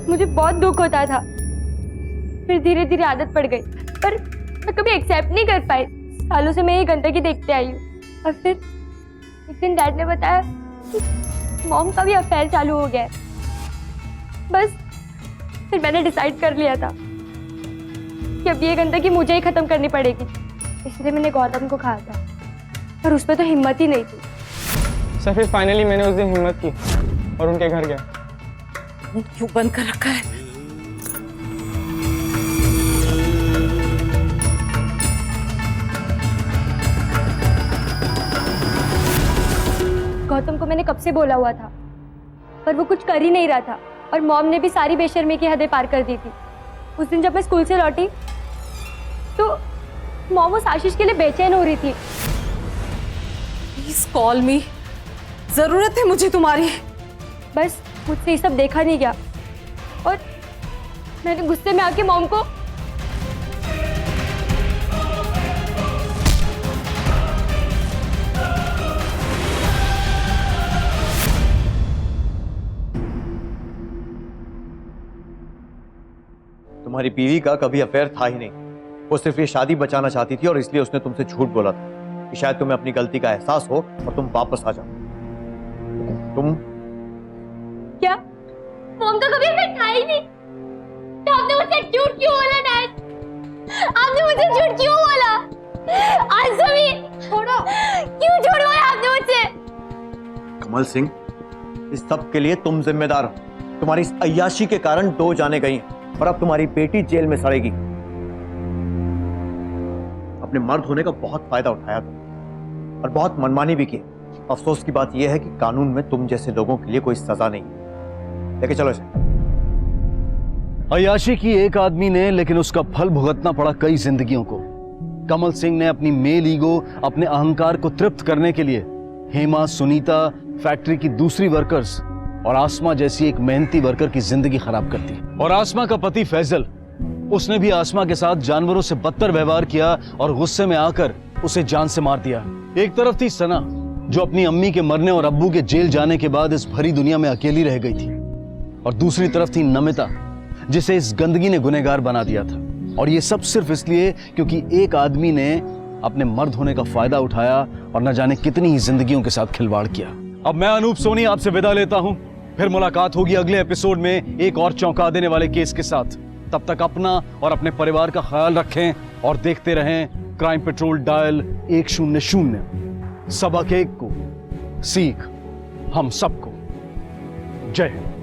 Speaker 1: मुझे बहुत दुख होता था, फिर धीरे धीरे आदत पड़ गई, पर मैं कभी एक्सेप्ट नहीं कर पाई। सालों से मैं ये गंदगी देखते आई हूँ, और फिर एक दिन डैड ने बताया कि मॉम का भी अफेयर चालू हो गया है। बस फिर मैंने डिसाइड कर लिया था कि अब ये गंदगी मुझे ही खत्म करनी पड़ेगी, इसलिए मैंने गौतम को कहा था, पर उसमें तो हिम्मत ही नहीं थी।
Speaker 16: सर फिर फाइनली मैंने उस दिन हिम्मत की और उनके घर गया।
Speaker 2: क्यों बंद कर रखा है?
Speaker 1: गौतम को मैंने कब से बोला हुआ था, पर वो कुछ कर ही नहीं रहा था, और मॉम ने भी सारी बेशर्मी की हदें पार कर दी थी। उस दिन जब मैं स्कूल से लौटी तो मॉम उस आशीष के लिए बेचैन हो रही थी।
Speaker 2: प्लीज कॉल मी, जरूरत है मुझे तुम्हारी।
Speaker 1: बस मुझसे ये सब देखा नहीं गया और मैंने गुस्से में आके मॉम को
Speaker 10: तुम्हारी बीवी का कभी अफेयर था ही नहीं। वो सिर्फ ये शादी बचाना चाहती थी और इसलिए उसने तुमसे झूठ बोला था कि शायद तुम्हें अपनी गलती का एहसास हो और तुम वापस आ जाओ। तुम
Speaker 15: क्या मॉम का कभी अफेयर था ही नहीं? तो आपने मुझसे झूठ क्यों बोला डैड? आपने मुझसे झूठ क्यों बोला? आज जमीन छोड़ो, क्यों झूठ बोला आपने मुझसे?
Speaker 10: कमल सिंह, इस सब के लिए तुम जिम्मेदार हो। तुम्हारी इस अय्याशी के कारण 2 जाने गई और अब तुम्हारी बेटी जेल में सड़ेगी। अपने मर्द होने का बहुत फायदा उठाया तुम और बहुत मनमानी भी की। अफसोस की बात यह है कि कानून में तुम जैसे लोगों के लिए कोई सजा नहीं है। लेके चलो इसे।
Speaker 4: अय्याशी की एक आदमी ने, लेकिन उसका फल भुगतना पड़ा कई जिंदगियों को। कमल सिंह ने अपनी मेल ईगो, अपने अहंकार को तृप्त करने के लिए हेमा, सुनीता, फैक्ट्री की दूसरी वर्कर्स और आसमा जैसी एक मेहनती वर्कर की जिंदगी खराब कर दी। और आसमा का पति फैजल, उसने भी आसमा के साथ जानवरों से बदतर व्यवहार किया और गुस्से में आकर उसे जान से मार दिया। एक तरफ थी सना, जो अपनी अम्मी के मरने और अब्बू के जेल जाने के बाद इस भरी दुनिया में अकेली रह गई थी, और दूसरी तरफ थी नमिता, जिसे इस गंदगी ने गुनहगार बना दिया था। और ये सब सिर्फ इसलिए क्योंकि एक आदमी ने अपने मर्द होने का फायदा उठाया और न जाने कितनी ही जिंदगियों के साथ खिलवाड़ किया। अब मैं अनूप सोनी आपसे विदा लेता हूं। फिर मुलाकात होगी अगले एपिसोड में एक और चौंका देने वाले केस के साथ। तब तक अपना और अपने परिवार का ख्याल रखें और देखते रहें क्राइम पेट्रोल डायल 100। सबक एक को, सीख हम सबको। जय हिंद।